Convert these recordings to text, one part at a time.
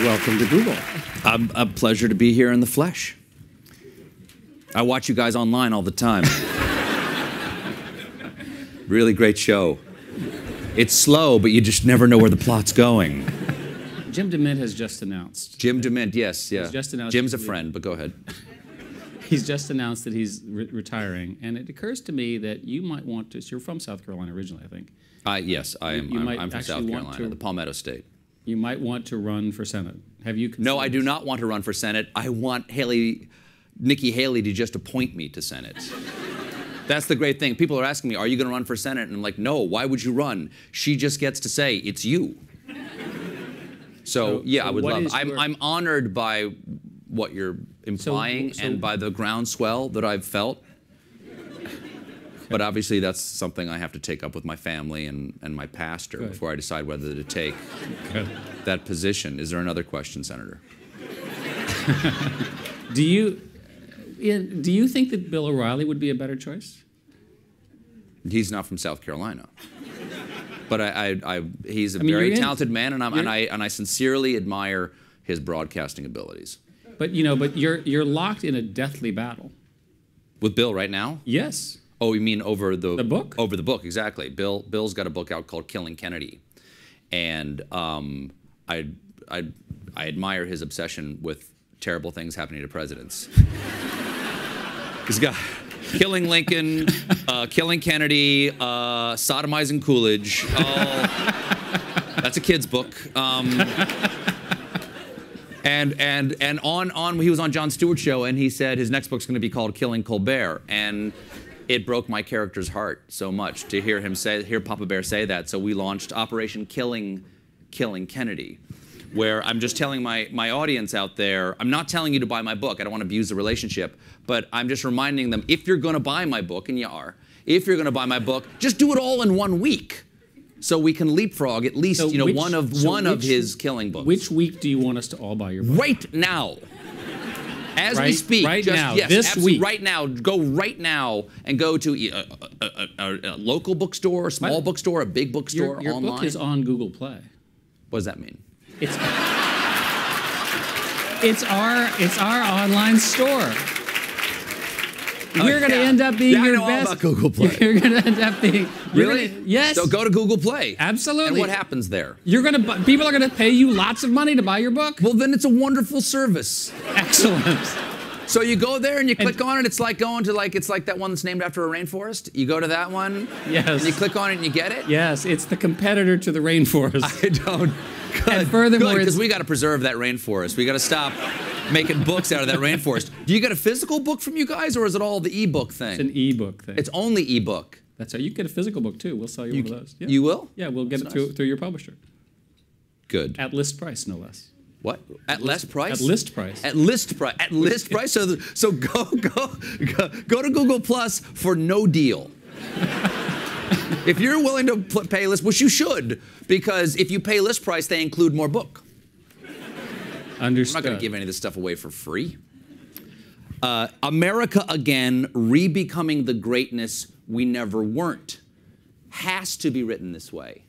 Welcome to Google. A pleasure to be here in the flesh. I watch you guys online all the time. Really great show. It's slow, but you just never know where the plot's going. Jim DeMint has just announced. Jim DeMint, yes, yeah. He's just announced. Jim's a friend, but go ahead. He's just announced that he's retiring, and it occurs to me that you might want to. So you're from South Carolina originally, I think. Yes, I am. I'm from South Carolina, the Palmetto State. You might want to run for Senate. Have you? No, I do not want to run for Senate. I want Nikki Haley, to just appoint me to Senate. That's the great thing. People are asking me, "Are you going to run for Senate?" And I'm like, "No. Why would you run? She just gets to say it's you." So yeah, I would love it. I'm honored by what you're implying and by the groundswell that I've felt. But obviously that's something I have to take up with my family and my pastor before I decide whether to take that position. Is there another question, Senator? Do you think that Bill O'Reilly would be a better choice? He's not from South Carolina. But he's a very talented man, and I sincerely admire his broadcasting abilities. But you're locked in a deathly battle. With Bill right now? Yes. Oh, you mean over the book? Over the book, exactly. Bill's got a book out called Killing Kennedy, and I admire his obsession with terrible things happening to presidents. He's got killing Lincoln, killing Kennedy, sodomizing Coolidge. That's a kid's book. And on he was on Jon Stewart's show, and he said his next book's going to be called Killing Colbert, and it broke my character's heart so much to hear Papa Bear say that. So we launched Operation Killing Kennedy, where I'm just telling my audience out there, I'm not telling you to buy my book. I don't want to abuse the relationship, but I'm just reminding them, if you're going to buy my book, and you are, if you're going to buy my book, just do it all in 1 week, so we can leapfrog at least one of his killing books. Which week do you want us to all buy your book? Right now. As we speak, this week. Right now, go right now and go to a local bookstore, a small bookstore, a big bookstore, your online. Your book is on Google Play. What does that mean? It's our online store. We're going to end up being your best. I know all about Google Play. You're going to end up being really. Yes. So go to Google Play. Absolutely. And what happens there? People are going to pay you lots of money to buy your book. Well, then it's a wonderful service. Excellent. So you go there and you click on it. It's like going to it's like that one that's named after a rainforest. You go to that one. Yes. And you click on it and you get it. Yes, it's the competitor to the rainforest. I don't. Good. And furthermore, because we got to preserve that rainforest. We got to stop making books out of that rainforest. Do you get a physical book from you guys, or is it all the e-book thing? It's an e-book thing. It's only e-book. That's right. You can get a physical book too. We'll sell you one of those. Yeah. You will? Yeah, we'll get it through your publisher. Good. At list price, no less. What? At less price? At list price. At list price. At list price. So go to Google Plus for no deal. If you're willing to pay list, which you should, because if you pay list price, they include more book. Understood. I'm not going to give any of this stuff away for free. America again, re-becoming the greatness we never weren't, has to be written this way.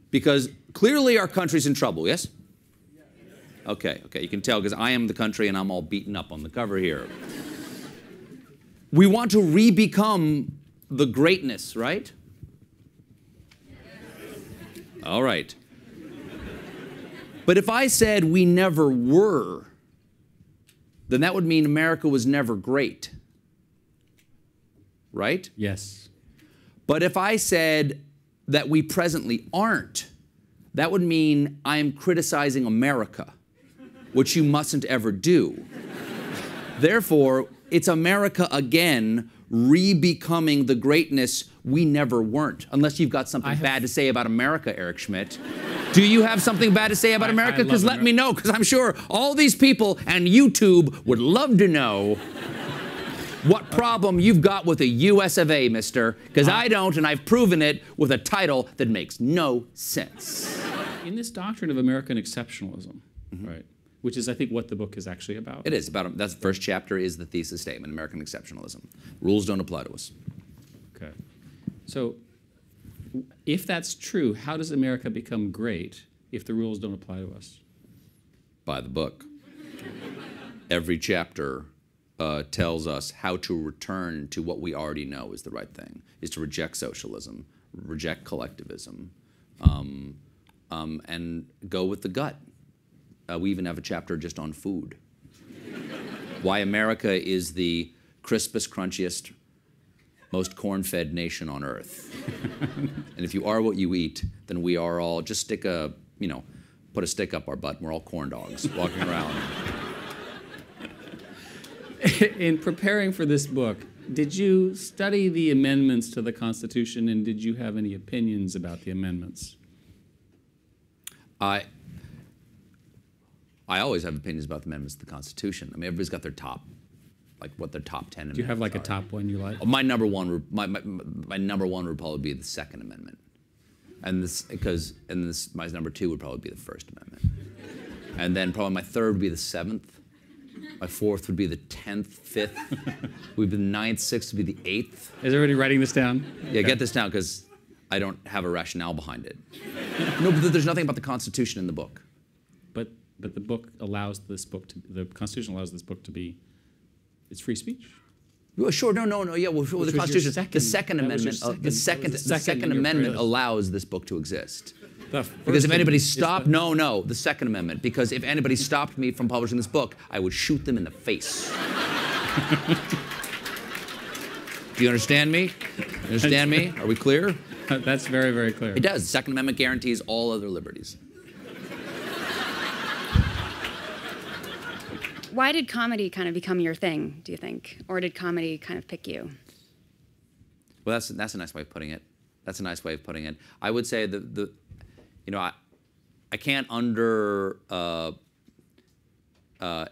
Because clearly our country's in trouble, yes? Okay, you can tell because I am the country and I'm all beaten up on the cover here. We want to re-become the greatness, right? All right. But if I said we never were, then that would mean America was never great. Right? Yes. But if I said that we presently aren't, that would mean I am criticizing America, which you mustn't ever do. Therefore, it's America again, re-becoming the greatness we never weren't. Unless you've got something bad to say about America, Eric Schmidt. Do you have something bad to say about America? Because let me know, because I'm sure all these people and YouTube would love to know what problem you've got with the US of A, mister. Because I don't, and I've proven it with a title that makes no sense. In this doctrine of American exceptionalism, right, which is, I think, what the book is actually about. It is about, that's the first chapter is the thesis statement, American exceptionalism. Rules don't apply to us. Okay. So if that's true, how does America become great if the rules don't apply to us? by the book. Every chapter tells us how to return to what we already know is the right thing, is to reject socialism, reject collectivism, and go with the gut. We even have a chapter just on food. Why America is the crispest, crunchiest, most corn-fed nation on earth. And if you are what you eat, then we are all, just stick a, put a stick up our butt, and we're all corn dogs walking around. In preparing for this book, did you study the amendments to the Constitution, and did you have any opinions about the amendments? I always have opinions about the amendments to the Constitution. I mean, everybody's got their top, like what their top 10 amendments Do you have like are. a top one you like? My number one, my number one would probably be the Second Amendment, and my number two would probably be the First Amendment, and then probably my third would be the Seventh. My fourth would be the 10th, 5th. Would be the 9th, 6th would be the 8th. Is everybody writing this down? Yeah, get this down because I don't have a rationale behind it. No, but there's nothing about the Constitution in the book. But the book allows this book to, the Constitution allows this book to be, it's free speech. Well, sure, no, yeah. Well, the Constitution, the Second Amendment, the Second Amendment allows this book to exist. Because if anybody stopped, no, the Second Amendment. Because if anybody stopped me from publishing this book, I would shoot them in the face. Do you understand me? Understand me? Are we clear? That's very, very clear. It does. The Second Amendment guarantees all other liberties. Why did comedy kind of become your thing, do you think? Or did comedy kind of pick you? Well, that's a nice way of putting it. That's a nice way of putting it. I would say I can't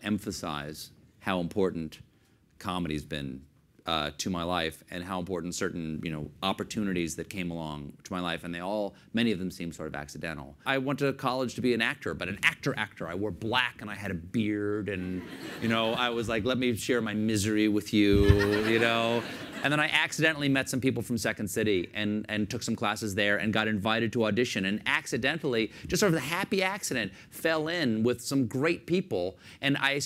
emphasize how important comedy's been to my life, and how important certain opportunities that came along to my life, and many of them seem sort of accidental. I went to college to be an actor, but an actor. I wore black and I had a beard, and I was like, let me share my misery with you, And then I accidentally met some people from Second City and took some classes there and got invited to audition, and accidentally, just sort of a happy accident, fell in with some great people, and I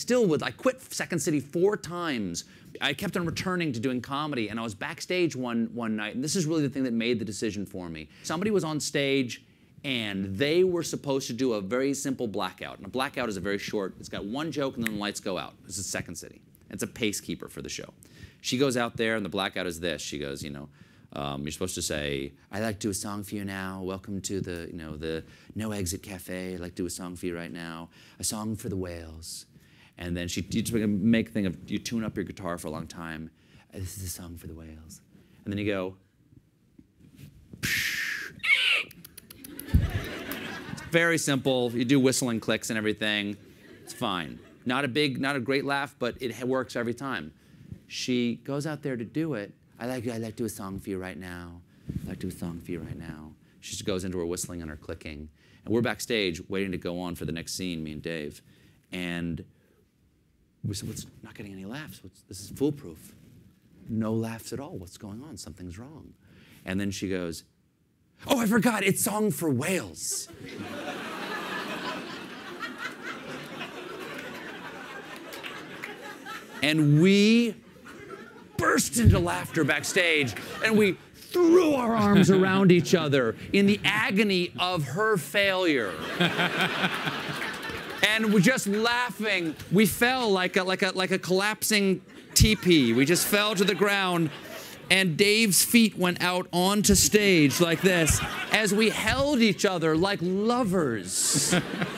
quit Second City 4 times. I kept on returning to doing comedy, and I was backstage one night, and this is really the thing that made the decision for me. Somebody was on stage, and they were supposed to do a very simple blackout. And a blackout is a very short, it's got one joke, and then the lights go out. This is Second City. It's a pacekeeper for the show. She goes out there, and the blackout is this. She goes, you're supposed to say, I'd like to do a song for you now. Welcome to the No Exit Cafe. I'd like to do a song for you right now. A song for the whales. And then you just make a thing of, you tune up your guitar for a long time. This is a song for the whales. And then you go, it's very simple. You do whistling clicks and everything. It's fine. Not a great laugh, but it works every time. She goes out there to do it. I'd like to do a song for you right now. I'd like to do a song for you right now. She just goes into her whistling and her clicking. And we're backstage waiting to go on for the next scene, me and Dave. And we said, what's not getting any laughs? This is foolproof. No laughs at all. What's going on? Something's wrong. And then she goes, oh, I forgot. It's Song for Whales. And we burst into laughter backstage, and we threw our arms around each other in the agony of her failure. And we're just laughing. We fell like a collapsing teepee. We just fell to the ground, and Dave's feet went out onto stage like this as we held each other like lovers.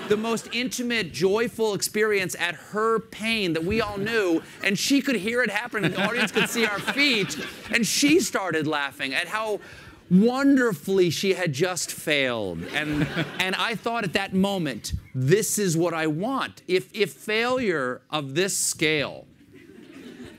The most intimate, joyful experience at her pain that we all knew, and she could hear it happen, and the audience could see our feet, and she started laughing at how wonderfully she had just failed. And I thought at that moment, this is what I want. If failure of this scale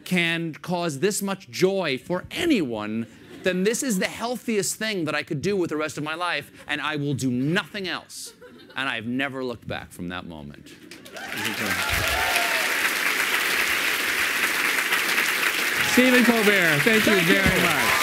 can cause this much joy for anyone, then this is the healthiest thing that I could do with the rest of my life, and I will do nothing else. And I've never looked back from that moment. Stephen Colbert, thank you very much.